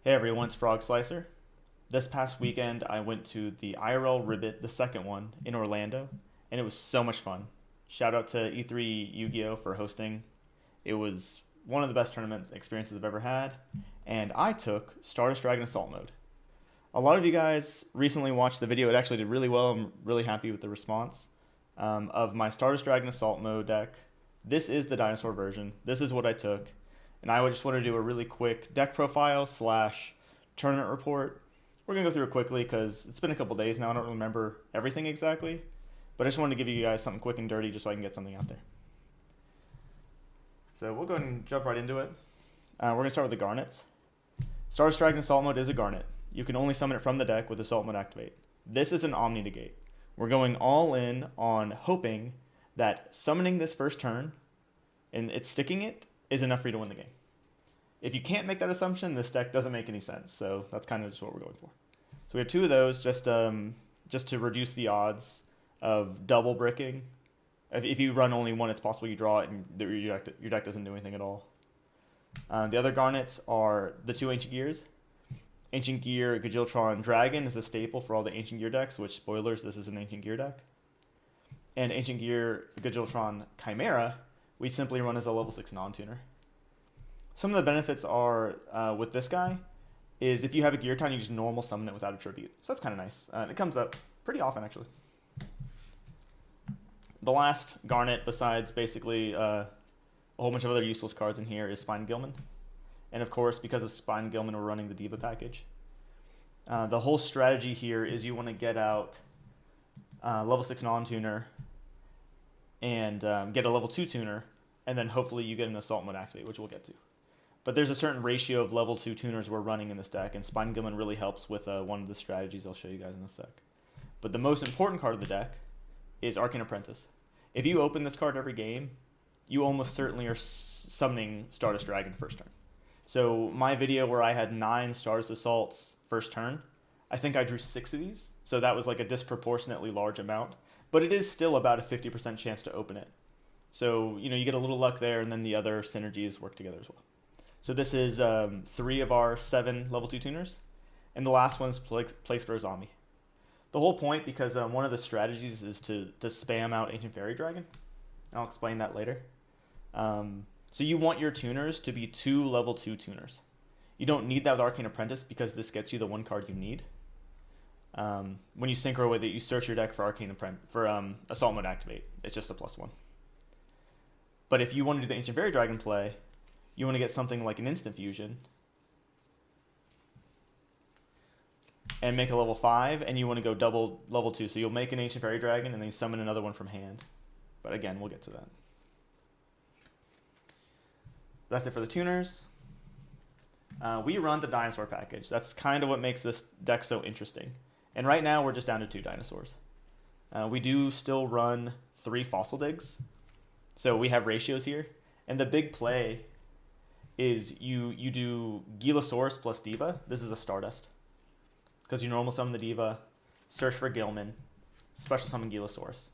Hey everyone, it's Frog Slicer. This past weekend, I went to the IRL Ribbit, the second one, in Orlando, and it was so much fun. Shout out to E3 Yu-Gi-Oh for hosting. It was one of the best tournament experiences I've ever had, and I took Stardust Dragon Assault Mode. A lot of you guys recently watched the video. It actually did really well. I'm really happy with the response of my Stardust Dragon Assault Mode deck. This is the dinosaur version. This is what I took. And I would just want to do a really quick deck profile slash tournament report. We're going to go through it quickly because it's been a couple days now. I don't remember everything exactly. But I just wanted to give you guys something quick and dirty just so I can get something out there. So we'll go ahead and jump right into it. We're going to start with the Garnets. Stardust Dragon Assault Mode is a Garnet. You can only summon it from the deck with Assault Mode activate. This is an Omni Negate. We're going all in on hoping that summoning this first turn and it's sticking it is enough for you to win the game. If you can't make that assumption, this deck doesn't make any sense. So that's kind of just what we're going for. So we have two of those just to reduce the odds of double bricking. If you run only one, it's possible you draw it and your deck doesn't do anything at all. The other Garnets are the two Ancient Gears. Ancient Gear Gajiltron Dragon is a staple for all the Ancient Gear decks, which, spoilers, this is an Ancient Gear deck. And Ancient Gear Gajiltron Chimera, we simply run as a level 6 non-tuner. Some of the benefits are, with this guy, is if you have a Gear Town, you just normal summon it without a tribute. So that's kind of nice. It comes up pretty often, actually. The last Garnet, besides basically a whole bunch of other useless cards in here, is Spine Gilman. And of course, because of Spine Gilman, we're running the Diva package. The whole strategy here is you want to get out level 6 non-tuner and get a level 2 tuner, and then hopefully you get an Assault Mode activate, which we'll get to. But there's a certain ratio of level 2 tuners we're running in this deck, and Spine Gilman really helps with one of the strategies I'll show you guys in a sec. But the most important card of the deck is Arcane Apprentice. If you open this card every game, you almost certainly are summoning Stardust Dragon first turn. So my video where I had 9 Stardust Assaults first turn, I think I drew 6 of these, so that was like a disproportionately large amount. But it is still about a 50% chance to open it. So, you get a little luck there, and then the other synergies work together as well. So this is 3 of our 7 level 2 tuners, and the last one's placed for a zombie. The whole point, because one of the strategies is to spam out Ancient Fairy Dragon. I'll explain that later. So you want your tuners to be 2 level 2 tuners. You don't need that with Arcane Apprentice because this gets you the one card you need. When you synchro with it, you search your deck for Assault Mode activate. It's just a +1. But if you want to do the Ancient Fairy Dragon play, you want to get something like an Instant Fusion and make a level 5, and you want to go double level 2. So you'll make an Ancient Fairy Dragon, and then you summon another one from hand. But again, we'll get to that. That's it for the tuners. We run the dinosaur package. That's kind of what makes this deck so interesting. And right now, we're just down to 2 dinosaurs. We do still run 3 Fossil Digs. So we have ratios here. And the big play is you do Gilasaurus plus Diva. This is a Stardust. Because you normal summon the Diva, search for Gilman, special summon Gilasaurus.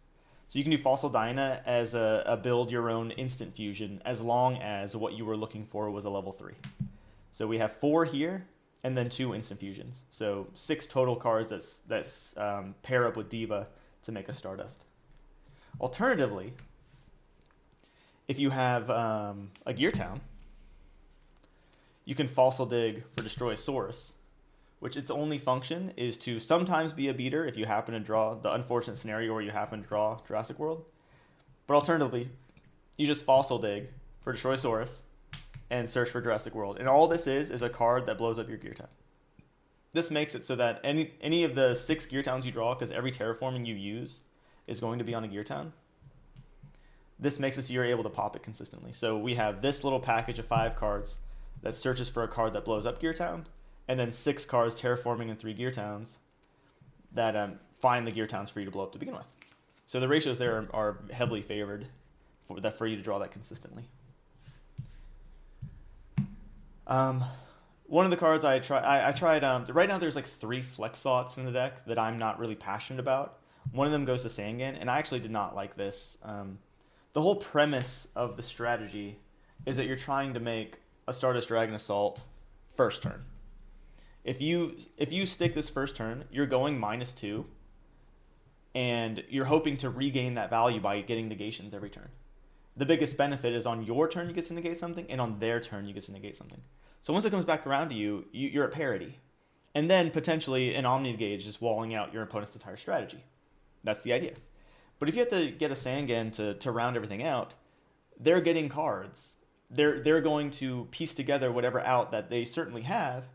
So you can do Fossil Dyna as a build your own instant fusion as long as what you were looking for was a level 3. So we have 4 here and then 2 instant fusions. So 6 total cards that's pair up with Diva to make a Stardust. Alternatively, if you have a Gear Town, you can Fossil Dig for Destroy Source, which its only function is to sometimes be a beater if you happen to draw the unfortunate scenario where you happen to draw Jurassic World. But alternatively, you just Fossil Dig for Destroy Source and search for Jurassic World. And all this is a card that blows up your Gear Town. This makes it so that any of the 6 Gear Towns you draw, because every terraforming you use is going to be on a Gear Town, this makes it so you're able to pop it consistently. So we have this little package of 5 cards that searches for a card that blows up Gear Town, and then 6 cards terraforming in 3 Gear Towns that find the Gear Towns for you to blow up to begin with. So the ratios there are heavily favored for you to draw that consistently. One of the cards I tried, right now there's like 3 flex slots in the deck that I'm not really passionate about. One of them goes to Sangan, and I actually did not like this. The whole premise of the strategy is that you're trying to make a Stardust Dragon Assault first turn. If you stick this first turn, you're going -2, and you're hoping to regain that value by getting negations every turn. The biggest benefit is on your turn you get to negate something, and on their turn you get to negate something. So once it comes back around to you, you're at parity. And then potentially an Omni Negate is just walling out your opponent's entire strategy. That's the idea. But if you have to get a Sangan to round everything out, they're getting cards. They're going to piece together whatever out that they certainly have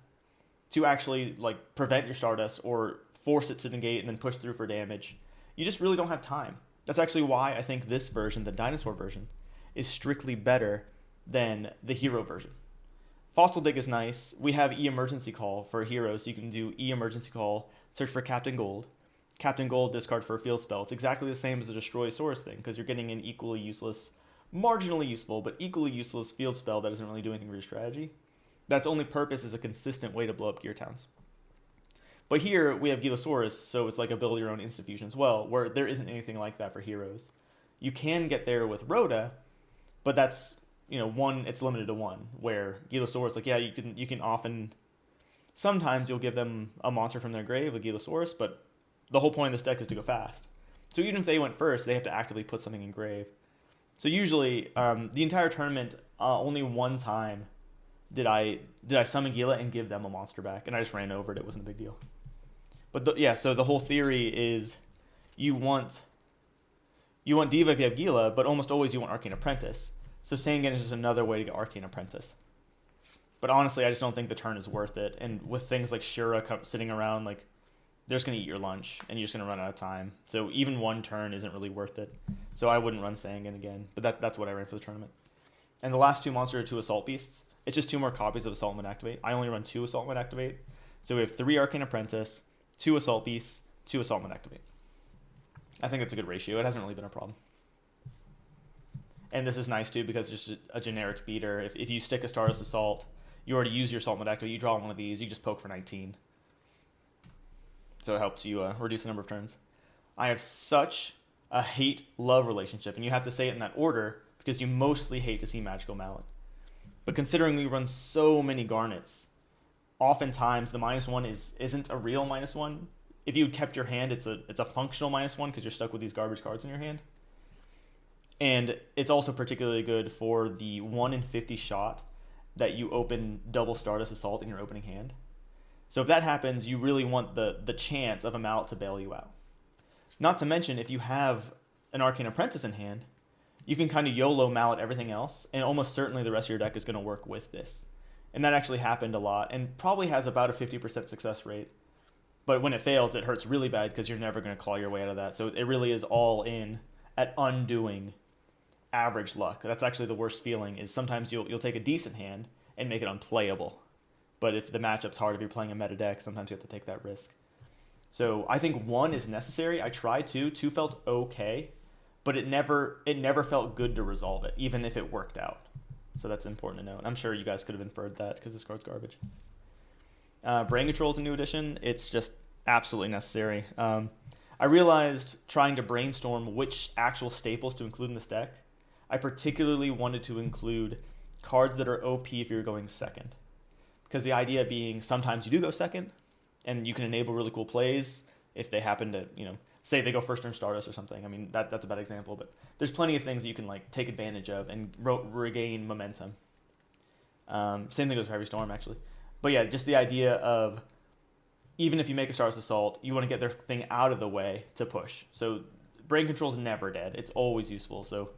to actually like prevent your Stardust or force it to negate and then push through for damage. You just really don't have time. That's actually why I think this version, the dinosaur version, is strictly better than the hero version. Fossil Dig is nice. We have E-Emergency Call for heroes. So you can do E-Emergency Call, search for Captain Gold. Captain Gold, discard for a field spell. It's exactly the same as the Destroy Source thing, because you're getting an equally useless, marginally useful, but equally useless field spell that doesn't really do anything for your strategy. That's only purpose is a consistent way to blow up gear towns. But here we have Gilosaurus, so it's like a build your own instant fusion as well, where there isn't anything like that for heroes. You can get there with Rhoda, but that's, it's limited to one, where Gilosaurus, like, yeah, you can often, sometimes you'll give them a monster from their grave, like Gilosaurus, but the whole point of this deck is to go fast. So even if they went first, they have to actively put something in grave. So usually, the entire tournament, only one time did I summon Gila and give them a monster back, and I just ran over it. It wasn't a big deal. But so the whole theory is you want Diva if you have Gila, but almost always you want Arcane Apprentice. So Sangan is just another way to get Arcane Apprentice. But honestly, I just don't think the turn is worth it. And with things like Shura sitting around, like, they're just going to eat your lunch, and you're just going to run out of time. So even one turn isn't really worth it. So I wouldn't run Sangan again. But that's what I ran for the tournament. And the last two monsters are 2 Assault Beasts. It's just 2 more copies of Assault and Activate. I only run 2 Assault and Activate. So we have 3 Arcane Apprentice, 2 Assault Beasts, 2 Assault and Activate. I think it's a good ratio. It hasn't really been a problem. And this is nice too because it's just a generic beater. If you stick a Stardust Assault, you already use your Assault and Activate, you draw one of these, you just poke for 19. So it helps you reduce the number of turns. I have such a hate-love relationship, and you have to say it in that order because you mostly hate to see Magical Mallet. But considering we run so many Garnets, oftentimes the -1 isn't a real -1. If you kept your hand, it's a functional -1 because you're stuck with these garbage cards in your hand. And it's also particularly good for the 1 in 50 shot that you open double Stardust Assault in your opening hand. So if that happens, you really want the chance of a Mallet to bail you out. Not to mention, if you have an Arcane Apprentice in hand, you can kind of YOLO Mallet everything else, and almost certainly the rest of your deck is going to work with this. And that actually happened a lot, and probably has about a 50% success rate. But when it fails, it hurts really bad because you're never going to claw your way out of that. So it really is all in at undoing average luck. That's actually the worst feeling, is sometimes you'll take a decent hand and make it unplayable. But if the matchup's hard, if you're playing a meta deck, sometimes you have to take that risk. So I think 1 is necessary. I tried 2. 2 felt okay, but it never felt good to resolve it, even if it worked out. So that's important to know. And I'm sure you guys could have inferred that because this card's garbage. Brain Control is a new addition. It's just absolutely necessary. I realized trying to brainstorm which actual staples to include in this deck, I particularly wanted to include cards that are OP if you're going second. Because the idea being sometimes you do go second, and you can enable really cool plays if they happen to, say they go first turn Stardust or something. I mean, that's a bad example, but there's plenty of things that you can like take advantage of and regain momentum. Same thing goes for Heavy Storm, actually. But yeah, just the idea of even if you make a Stardust Assault, you want to get their thing out of the way to push. So Brain Control is never dead. It's always useful. So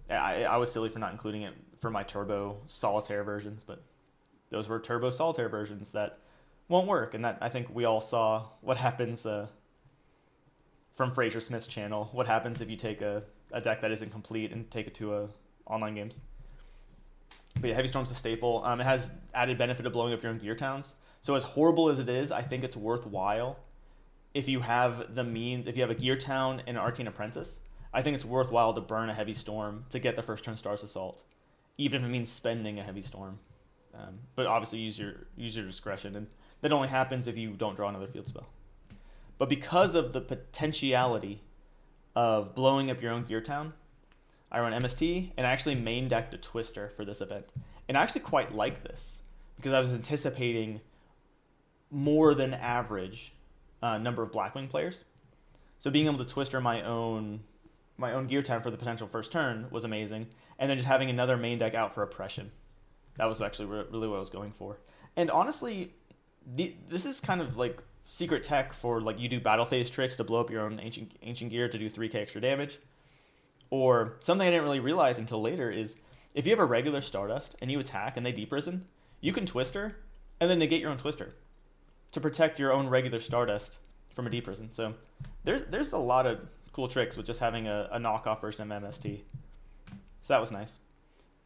I was silly for not including it for my Turbo Solitaire versions, but those were Turbo Solitaire versions that won't work. And that I think we all saw what happens from Fraser Smith's channel. What happens if you take a deck that isn't complete and take it to online games. But yeah, Heavy Storm's a staple. It has added benefit of blowing up your own gear towns. So as horrible as it is, I think it's worthwhile if you have the means, if you have a gear town and an Arcane Apprentice, I think it's worthwhile to burn a Heavy Storm to get the first turn Stars Assault, even if it means spending a Heavy Storm. But obviously use your discretion, and that only happens if you don't draw another field spell. But because of the potentiality of blowing up your own gear town, I run MST, and I actually main decked a Twister for this event. And I actually quite like this, because I was anticipating more than average number of Blackwing players. So being able to twister my own gear time for the potential first turn was amazing, and then just having another main deck out for oppression. That was actually really what I was going for. And honestly, this is kind of like secret tech for like you do battle phase tricks to blow up your own ancient gear to do 3k extra damage. Or something I didn't really realize until later is if you have a regular Stardust and you attack and they deep prison, you can Twister and then negate your own Twister to protect your own regular Stardust from a deep prison. So there's a lot of cool tricks with just having a knockoff version of MST. So that was nice.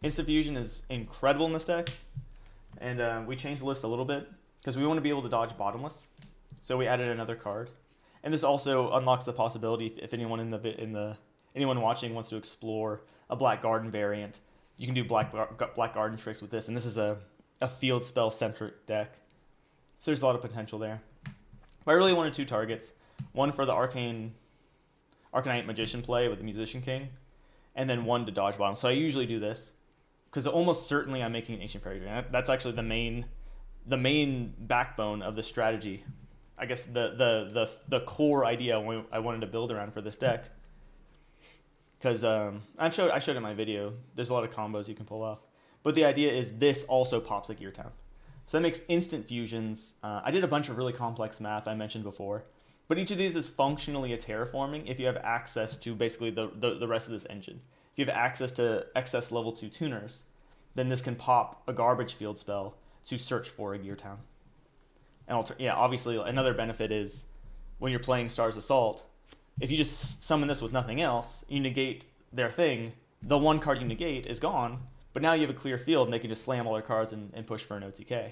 Instant Fusion is incredible in this deck, and we changed the list a little bit because we want to be able to dodge bottomless. So we added another card, and this also unlocks the possibility if anyone anyone watching wants to explore a Black Garden variant, you can do Black Garden tricks with this, and this is a field spell centric deck. So there's a lot of potential there. But I really wanted 2 targets, one for the Arcanite Magician play with the Musician King, and then one to dodge bottom. So I usually do this because almost certainly I'm making an Ancient Fairy Dragon. That's actually the main backbone of the strategy. I guess the core idea I wanted to build around for this deck. Because I showed it in my video. There's a lot of combos you can pull off. But the idea is this also pops a Gear Town. So that makes instant fusions. I did a bunch of really complex math I mentioned before. But each of these is functionally a terraforming if you have access to basically the rest of this engine. If you have access to excess level 2 tuners, then this can pop a garbage field spell to search for a Gear Town. And obviously another benefit is when you're playing Stars Assault, if you just summon this with nothing else, you negate their thing, the one card you negate is gone, but now you have a clear field and they can just slam all their cards and push for an OTK.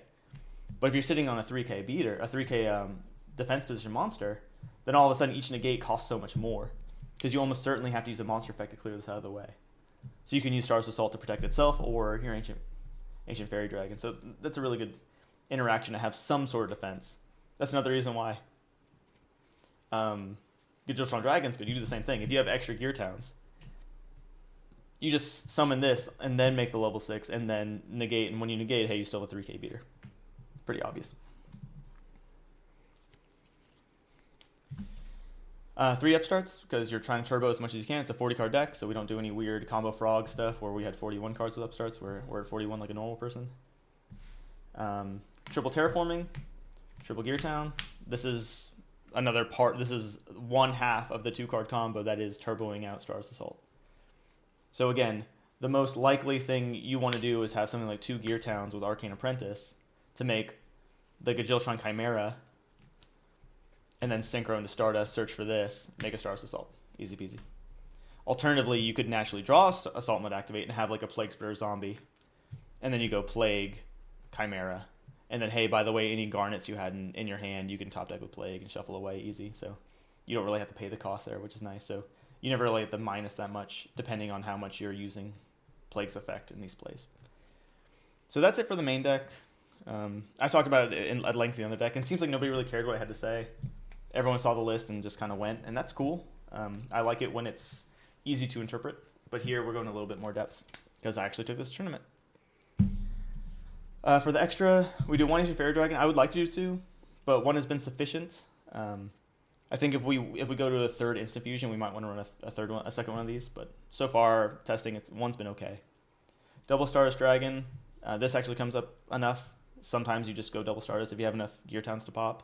But if you're sitting on a 3k beater, a 3k defense position monster, then all of a sudden each negate costs so much more because you almost certainly have to use a monster effect to clear this out of the way. So you can use Stars Assault to protect itself or your Ancient Fairy Dragon. So that's a really good interaction to have some sort of defense. That's another reason why Gajiltron Dragons could. You do the same thing. If you have extra Gear Towns, you just summon this and then make the level 6 and then negate. And when you negate, hey, you still have a 3k beater. Pretty obvious. 3 upstarts because you're trying to turbo as much as you can. It's a 40 card deck, so we don't do any weird combo frog stuff where we had 41 cards with upstarts. We're at 41 like a normal person. Triple terraforming, triple Gear Town. This is another part. This is one half of the 2-card combo that is turboing out Stars Assault. So again, the most likely thing you want to do is have something like 2 Gear Towns with Arcane Apprentice to make the Gajiltron Chimera, and then synchro into Stardust, search for this, make a Stars Assault. Easy peasy. Alternatively, you could naturally draw Assault Mode Activate and have like a Plague Splitter zombie, and then you go Plague, Chimera, and then, hey, by the way, any Garnets you had in your hand, you can top deck with Plague and shuffle away easy. So you don't really have to pay the cost there, which is nice. So you never really have to minus that much, depending on how much you're using Plague's effect in these plays. So that's it for the main deck. I talked about it at length in the other deck, and it seems like nobody really cared what I had to say. Everyone saw the list and just kind of went, and that's cool. I like it when it's easy to interpret, but here we're going a little bit more depth because I actually took this tournament. For the extra, we do 1 Ancient Fairy Dragon. I would like to do 2, but 1 has been sufficient. I think if we go to a 3rd Instant Fusion, we might want to run a second one of these. But so far, testing, 1's been okay. Double Stardust Dragon. This actually comes up enough. Sometimes you just go double Stardust if you have enough Gear Towns to pop.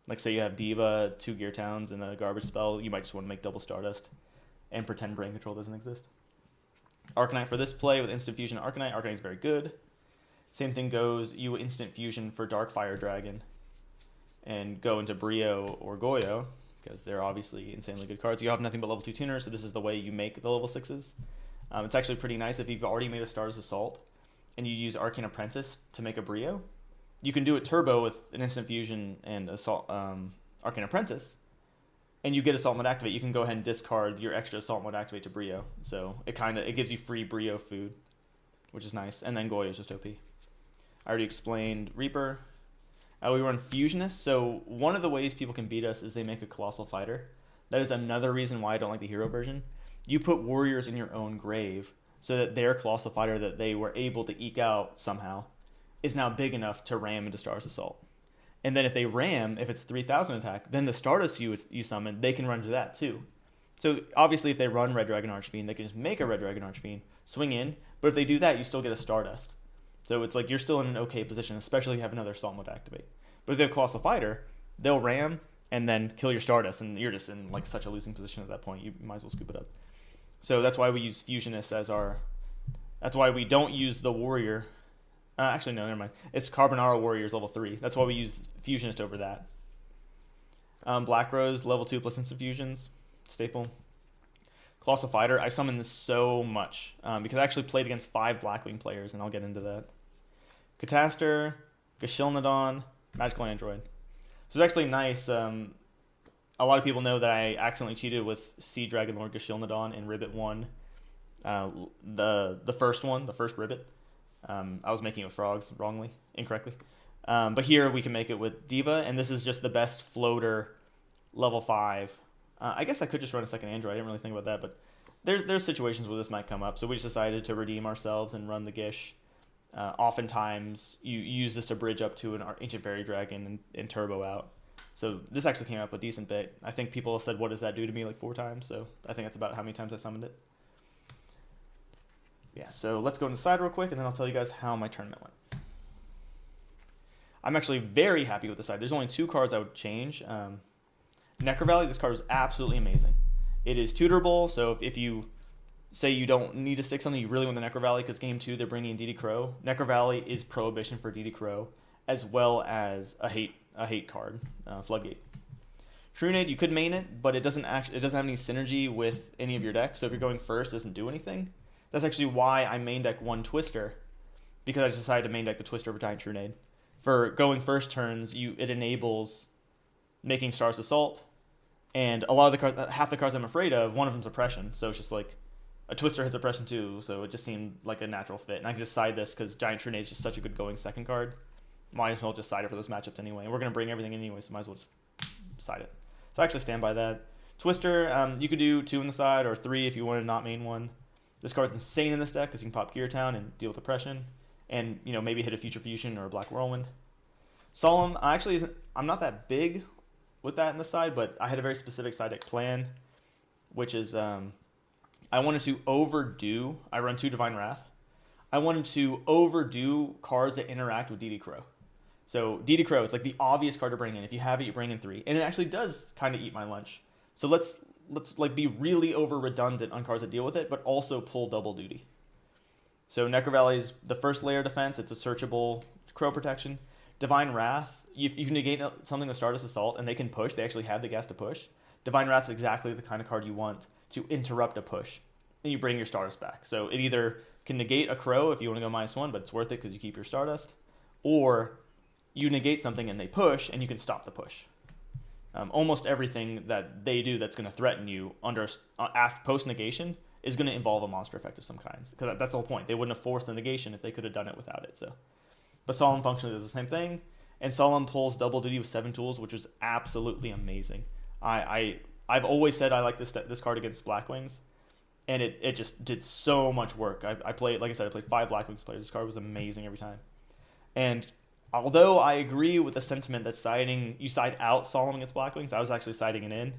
Like say you have Diva, 2 Gear Towns, and a garbage spell, you might just want to make double Stardust and pretend Brain Control doesn't exist. Arcanite for this play with Instant Fusion Arcanite. Arcanite's very good. Same thing goes, you Instant Fusion for Darkfire Dragon and go into Brio or Goyo, because they're obviously insanely good cards. You have nothing but level 2 tuners, so this is the way you make the level 6s. It's actually pretty nice if you've already made a Stars Assault and you use Arcane Apprentice to make a Brio. You can do it turbo with an Instant Fusion and Assault, Arcane Apprentice, and you get Assault Mode Activate. You can go ahead and discard your extra Assault Mode Activate to Brio. So it gives you free Brio food, which is nice. And then Goyo is just OP. I already explained Reaper. We run Fusionist. So one of the ways people can beat us is they make a Colossal Fighter. That is another reason why I don't like the hero version. You put warriors in your own grave so that their Colossal Fighter that they were able to eke out somehow is now big enough to ram into Stars Assault. And then if they ram, if it's 3,000 attack, then the Stardust you summon, they can run to that too. So obviously if they run Red Dragon Archfiend, they can just make a Red Dragon Archfiend, swing in, but if they do that, you still get a Stardust. So it's like you're still in an okay position, especially if you have another Salt Mode activate. But if they have Colossal Fighter, they'll ram and then kill your Stardust, and you're just in like such a losing position at that point. You might as well scoop it up. So that's why we use Fusionist as our... That's why we don't use the Warrior. Actually, no, never mind. It's Carbonara Warriors level 3. That's why we use Fusionist over that. Black Rose, level 2 plus instant fusions. Staple. Colossal Fighter, I summon this so much because I actually played against 5 Blackwing players, and I'll get into that. Cataster, Gashilnadon, Magical Android. So it's actually nice. A lot of people know that I accidentally cheated with Sea Dragon Lord Gashilnadon in Ribbit 1. The first one, the first Ribbit. I was making it with frogs incorrectly. But here we can make it with Diva, and this is just the best floater level 5. I guess I could just run a second Android. I didn't really think about that, but there's situations where this might come up. So we just decided to redeem ourselves and run the Gish. Oftentimes, you use this to bridge up to an Ancient Fairy Dragon and turbo out. So this actually came up a decent bit. I think people have said, what does that do to me, like 4 times. So I think that's about how many times I summoned it. Yeah, so let's go inside real quick, and then I'll tell you guys how my tournament went. I'm actually very happy with the side. There's only 2 cards I would change. Necro Valley, this card is absolutely amazing. It is tutorable, so if you say you don't need to stick something, you really want the Necro Valley, because game 2 they're bringing in DD Crow. Necro Valley is prohibition for DD Crow, as well as a hate card, Floodgate. Shrunade, you could main it, but it doesn't have any synergy with any of your decks, so if you're going first, it doesn't do anything. That's actually why I main deck 1 Twister, because I just decided to main deck the Twister over Giant Shrunade. For going first turns, it enables making Stars Assault, and a lot of the cards, half the cards I'm afraid of, one of them's Oppression, so it's just like a Twister has Oppression too, so it just seemed like a natural fit. And I can just side this because Giant Shrunade is just such a good going second card. Might as well just side it for those matchups anyway. And we're going to bring everything in anyway, so might as well just side it. So I actually stand by that. Twister, you could do 2 in the side or 3 if you wanted to not main one. This card's insane in this deck because you can pop Gear Town and deal with Oppression, and maybe hit a Future Fusion or a Black Whirlwind. Solemn I'm not that big with that in the side, but I had a very specific side deck plan, which is I wanted to overdo. I run 2 Divine Wrath. I wanted to overdo cards that interact with DD Crow. So DD Crow, it's like the obvious card to bring in. If you have it, you bring in 3, and it actually does kind of eat my lunch. So let's like be really over redundant on cards that deal with it, but also pull double duty. So Necro Valley is the first layer of defense. It's a searchable Crow protection. Divine Wrath, you can negate something with Stardust Assault, and they can push. They actually have the gas to push. Divine Wrath is exactly the kind of card you want to interrupt a push, and you bring your Stardust back. So it either can negate a Crow if you want to go -1, but it's worth it because you keep your Stardust, or you negate something and they push, and you can stop the push. Almost everything that they do that's going to threaten you under post negation is going to involve a monster effect of some kinds, because that's the whole point. They wouldn't have forced the negation if they could have done it without it. So, but Solemn functionally does the same thing, and Solemn pulls double duty with 7 tools, which is absolutely amazing. I've always said I like this card against Blackwings, and it just did so much work. I played, like I said, I played 5 Blackwings players. This card was amazing every time, and although I agree with the sentiment that you side out Solemn against Blackwings, I was actually siding it in.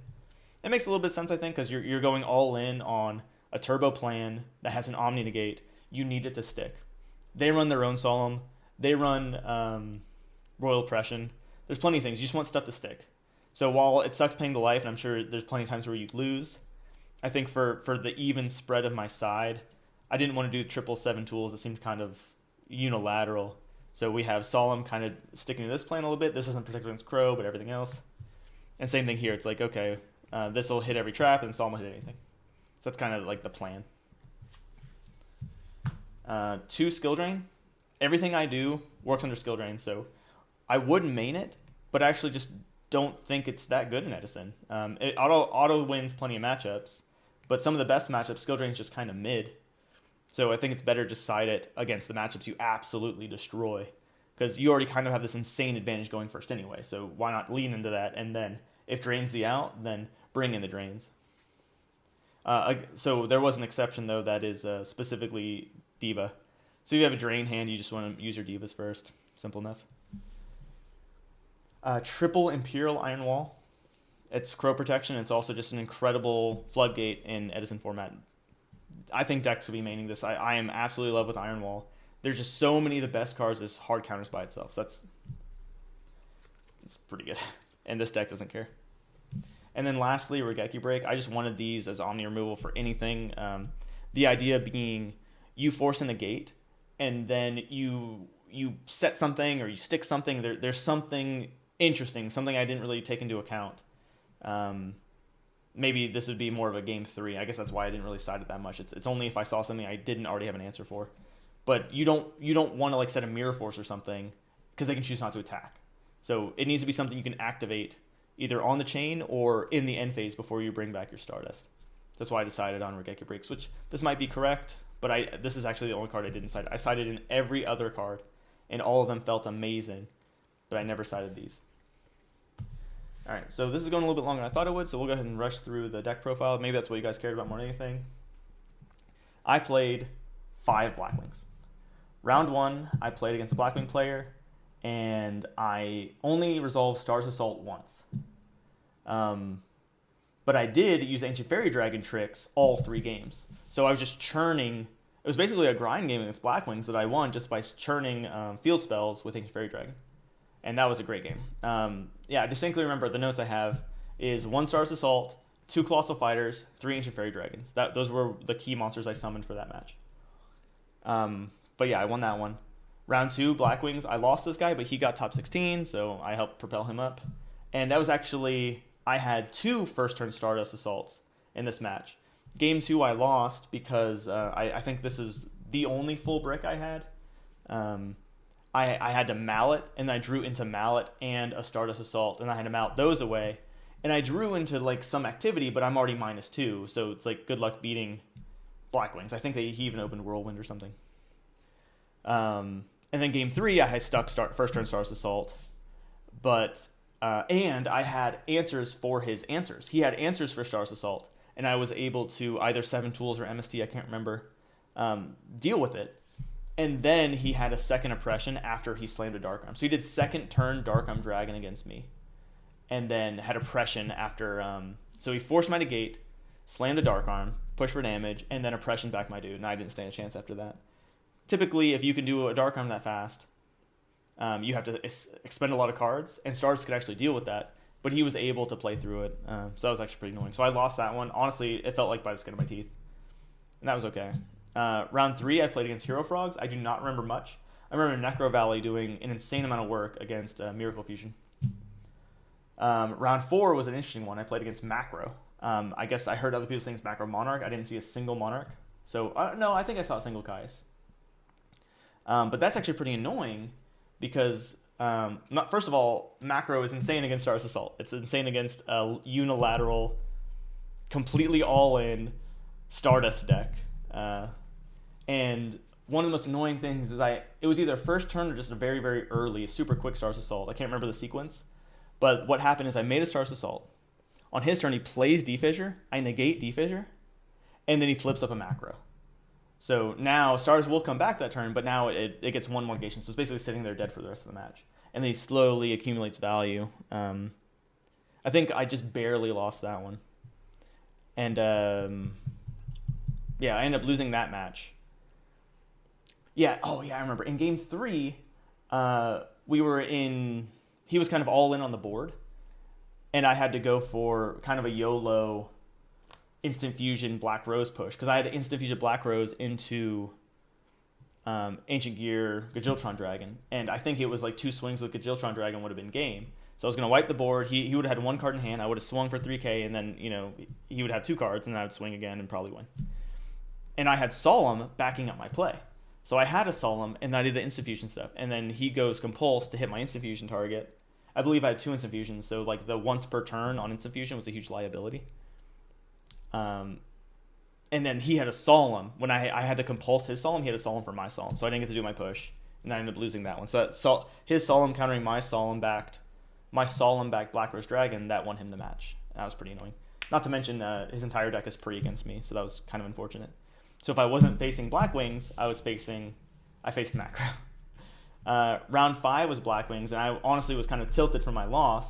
It makes a little bit of sense, I think, because you're going all in on a turbo plan that has an Omni negate. You need it to stick. They run their own Solemn. They run Royal Oppression. There's plenty of things. You just want stuff to stick. So while it sucks paying the life, and I'm sure there's plenty of times where you lose, I think for the even spread of my side, I didn't want to do 777 tools. It seemed kind of unilateral. So we have Solemn kind of sticking to this plan a little bit. This isn't protected against Crow, but everything else. And same thing here. It's like, okay, this will hit every trap, and Solemn will hit anything. So that's kind of like the plan. 2 Skill Drain. Everything I do works under Skill Drain, so I wouldn't main it, but I actually just don't think it's that good in Edison. It auto wins plenty of matchups, but some of the best matchups, Skill Drain is just kind of mid. So I think it's better to side it against the matchups you absolutely destroy, because you already kind of have this insane advantage going first anyway. So why not lean into that, and then if drains the out, then bring in the drains. So there was an exception though, that is specifically Diva. So if you have a drain hand, you just want to use your Divas first. Simple enough. Triple Imperial Iron Wall. It's crow protection. It's also just an incredible floodgate in Edison format. I think decks will be maining this. I am absolutely in love with Iron Wall. There's just so many of the best cards as hard counters by itself. So it's pretty good. And this deck doesn't care. And then lastly, Regeki Break. I just wanted these as Omni removal for anything. The idea being you force in the gate, and then you set something or you stick something. There's something interesting, something I didn't really take into account. Maybe this would be more of a game 3. I guess that's why I didn't really side it that much. It's only if I saw something I didn't already have an answer for. But you don't want to like set a Mirror Force or something because they can choose not to attack. So it needs to be something you can activate either on the chain or in the end phase before you bring back your Stardust. That's why I decided on Regeki Breaks, which this might be correct, but this is actually the only card I didn't cite. I cited in every other card, and all of them felt amazing, but I never cited these. All right, so this is going a little bit longer than I thought it would, so we'll go ahead and rush through the deck profile. Maybe that's what you guys cared about more than anything. I played 5 Blackwings. Round 1, I played against a Blackwing player, and I only resolved Stars Assault once. But I did use Ancient Fairy Dragon tricks all 3 games. So I was just churning. It was basically a grind game against Blackwings that I won just by churning field spells with Ancient Fairy Dragon. And that was a great game. Yeah, I distinctly remember the notes I have is 1 Stars Assault, 2 Colossal Fighters, 3 Ancient Fairy Dragons. Those were the key monsters I summoned for that match. But yeah, I won that one. Round 2, Blackwings, I lost this guy, but he got top 16, so I helped propel him up. And that was actually, I had 2 first turn Stardust Assaults in this match. Game 2 I lost because I think this is the only full brick I had. I had to Mallet, and I drew into Mallet and a Stardust Assault, and I had to Mallet those away. And I drew into like some activity, but I'm already -2, so it's like good luck beating Blackwings. I think he even opened Whirlwind or something. And then game 3, I had stuck first turn Stars Assault, but and I had answers for his answers. He had answers for Stars Assault, and I was able to either 7 Tools or MST, I can't remember, deal with it. And then he had a second oppression after he slammed a Dark Arm. So he did second turn Dark Arm Dragon against me, and then had oppression after. So he forced my negate, slammed a Dark Arm, pushed for damage, and then oppression back my dude, and I didn't stand a chance after that. Typically, if you can do a Dark Arm that fast, you have to expend a lot of cards, and Stars could actually deal with that. But he was able to play through it, so that was actually pretty annoying. So I lost that one. Honestly, it felt like by the skin of my teeth, and that was okay. Round 3, I played against Hero Frogs. I do not remember much. I remember Necro Valley doing an insane amount of work against Miracle Fusion. Round 4 was an interesting one. I played against Macro. I guess I heard other people saying it's Macro Monarch. I didn't see a single Monarch. So, no, I think I saw a single Kais. But that's actually pretty annoying because, first of all, Macro is insane against Stars Assault. It's insane against a unilateral, completely all-in Stardust deck. And one of the most annoying things is it was either first turn or just a very, very early, super quick Stars Assault. I can't remember the sequence. But what happened is I made a Stars Assault. On his turn, he plays D-Fissure. I negate D-Fissure. And then he flips up a Macro. So now Stars will come back that turn, but now it gets 1 more negation. So it's basically sitting there dead for the rest of the match. And then he slowly accumulates value. I think I just barely lost that one. And yeah, I ended up losing that match. Yeah, I remember. In game 3, he was kind of all in on the board. And I had to go for kind of a YOLO Instant Fusion Black Rose push, because I had to Instant Fusion Black Rose into Ancient Gear Gajiltron Dragon, and I think it was like 2 swings with Gajiltron Dragon would have been game. So I was going to wipe the board. He would have had 1 card in hand. I would have swung for 3k, and then he would have 2 cards, and then I would swing again and probably win. And I had Solemn backing up my play. So I had a Solemn, and I did the Instant Fusion stuff, and then he goes Compulse to hit my Instant Fusion target. I believe I had 2 Instant Fusions, so like the once per turn on Instant Fusion was a huge liability. And then he had a Solemn. When I had to Compulse his Solemn, he had a Solemn for my Solemn. So I didn't get to do my push. And I ended up losing that one. So his Solemn countering my Solemn backed Black Rose Dragon, that won him the match. That was pretty annoying. Not to mention his entire deck is pre against me, so that was kind of unfortunate. So if I wasn't facing Blackwings, I faced Macro. Round 5 was Black Wings, and I honestly was kind of tilted from my loss,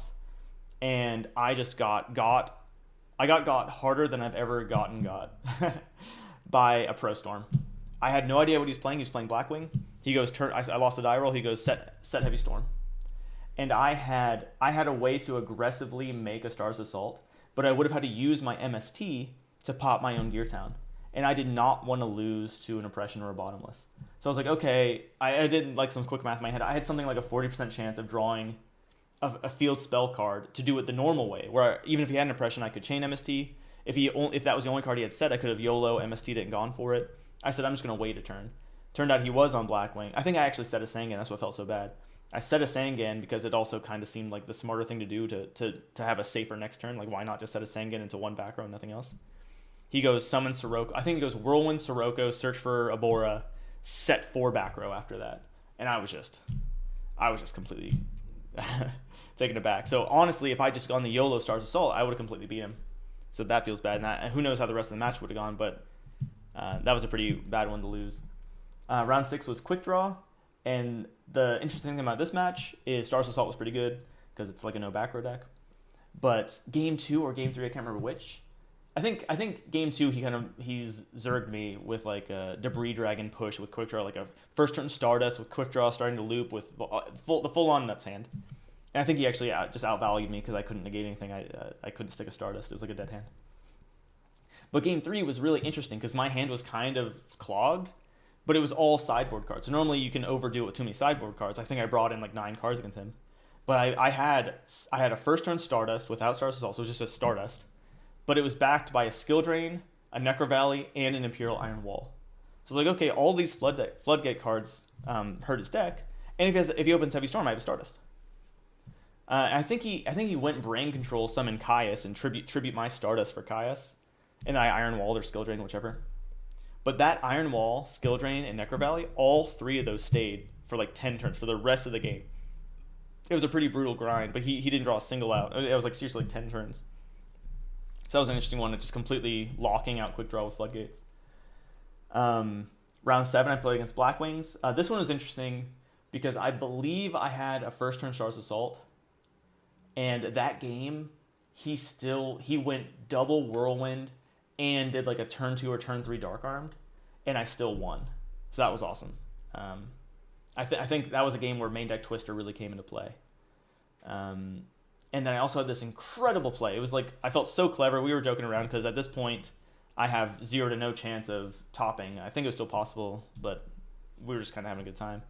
and I just got harder than I've ever got by a Pro Storm. I had no idea what he was playing. He was playing Blackwing. He goes turn. I lost the die roll. He goes set Heavy Storm, and I had a way to aggressively make a Stars Assault, but I would have had to use my MST to pop my own Gear Town, and I did not want to lose to an Oppression or a Bottomless. So I was like, okay, I did like some quick math in my head. I had something like a 40% chance of drawing a field spell card to do it the normal way, where even if he had an Oppression, I could chain MST. If that was the only card he had set, I could have YOLO MST'd it and gone for it. I said, I'm just going to wait a turn. Turned out he was on Blackwing. I think I actually set a Sangan. That's what felt so bad. I set a Sangan because it also kind of seemed like the smarter thing to do to have a safer next turn. Like, why not just set a Sangan into one back row and nothing else? He goes summon Sirocco. I think he goes Whirlwind, Sirocco, search for Abora, set 4 back row after that. And I was just completely taken aback. So honestly, if I just gone the YOLO Stars Assault, I would have completely beat him. So that feels bad. And who knows how the rest of the match would have gone, but that was a pretty bad one to lose. Round 6 was Quick Draw. And the interesting thing about this match is Stars Assault was pretty good because it's like a no back row deck. But game 2 or game 3, I can't remember which. I think game 2 he's zerged me with like a Debris Dragon push with Quick Draw, like a first turn Stardust with Quick Draw starting to loop with the full on nuts hand. And I think he actually just outvalued me because I couldn't negate anything. I couldn't stick a Stardust. It was like a dead hand. But game 3 was really interesting because my hand was kind of clogged, but it was all sideboard cards. So normally you can overdo it with too many sideboard cards. I think I brought in like 9 cards against him. But I had a first turn Stardust without Stars Assault, so it was just a Stardust. But it was backed by a Skill Drain, a Necro Valley, and an Imperial Iron Wall. So like, okay, all these Floodgate cards hurt his deck, and if he opens Heavy Storm, I have a Stardust. I think he went Brain Control, summon Caius, and tribute my Stardust for Caius, and I Iron Walled or Skill Drain, whichever. But that Iron Wall, Skill Drain, and Necro Valley, all 3 of those stayed for like 10 turns for the rest of the game. It was a pretty brutal grind, but he didn't draw a single out. It was like seriously like 10 turns. So that was an interesting one, just completely locking out Quick Draw with Floodgates. Round 7, I played against Blackwings. This one was interesting because I believe I had a first turn Stars Assault, and that game he went double Whirlwind and did like a turn 2 or turn 3 Dark Armed, and I still won. So that was awesome. I think that was a game where main deck Twister really came into play. And then I also had this incredible play. It was like, I felt so clever. We were joking around because at this point, I have 0 to no chance of topping. I think it was still possible, but we were just kind of having a good time.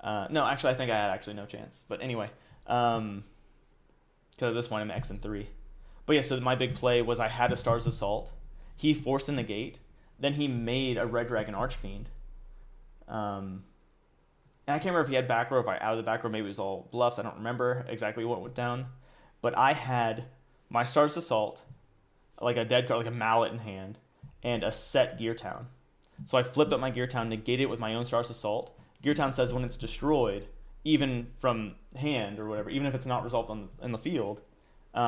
No, actually, I think I had no chance. But anyway, because at this point, I'm X and 3. But yeah, so my big play was I had a Stars Assault. He forced in the gate. Then he made a Red Dragon Archfiend. And I can't remember if he had back row, if I out of the back row, maybe it was all bluffs. I don't remember exactly what went down. But I had my Stars Assault, like a dead card, like a mallet in hand, and a set Gear Town. So I flipped up my Gear Town, negated it with my own Stars Assault. Gear Town says when it's destroyed, even from hand or whatever, even if it's not resolved in the field,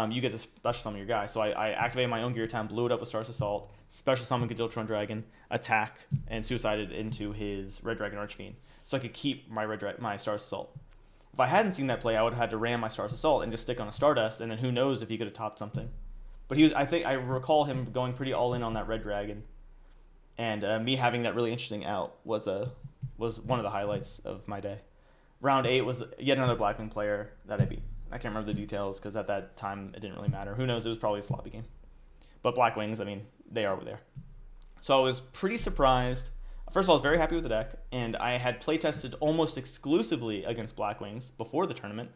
you get to special summon your guy. So I activated my own Gear Town, blew it up with Stars Assault, special summon Gadiltron Dragon, attack, and suicided into his Red Dragon Archfiend. So I could keep my Stars Assault. If I hadn't seen that play, I would have had to ram my Stars Assault and just stick on a Stardust, and then who knows if he could have topped something. But I recall him going pretty all in on that Red Dragon, and me having that really interesting out was one of the highlights of my day. Round 8 was yet another Blackwing player that I beat. I can't remember the details because at that time it didn't really matter. Who knows? It was probably a sloppy game. But Blackwings, I mean, they are what they are. So I was pretty surprised. First of all, I was very happy with the deck, and I had playtested almost exclusively against Blackwings before the tournament.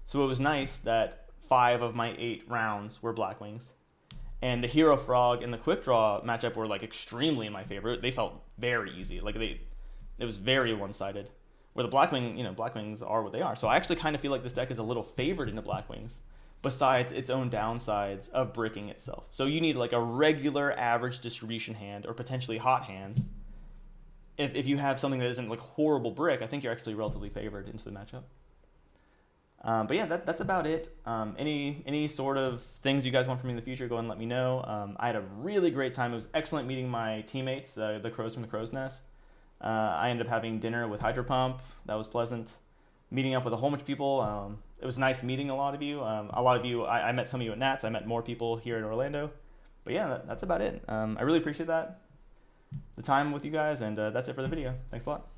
So it was nice that 5 of my 8 rounds were Blackwings. And the Hero Frog and the Quick Draw matchup were like extremely in my favor. They felt very easy. It was very one-sided. Where the Blackwings are what they are. So I actually kind of feel like this deck is a little favored into Blackwings, besides its own downsides of bricking itself. So you need like a regular average distribution hand or potentially hot hands. If you have something that isn't like horrible brick, I think you're actually relatively favored into the matchup. But yeah, that's about it. Any sort of things you guys want from me in the future, go and let me know. I had a really great time. It was excellent meeting my teammates, the crows from the Crow's Nest. I ended up having dinner with Hydro Pump. That was pleasant. Meeting up with a whole bunch of people. It was nice meeting a lot of you. I met some of you at Nats. I met more people here in Orlando. But yeah, that's about it. I really appreciate that, the time with you guys, and that's it for the video. Thanks a lot.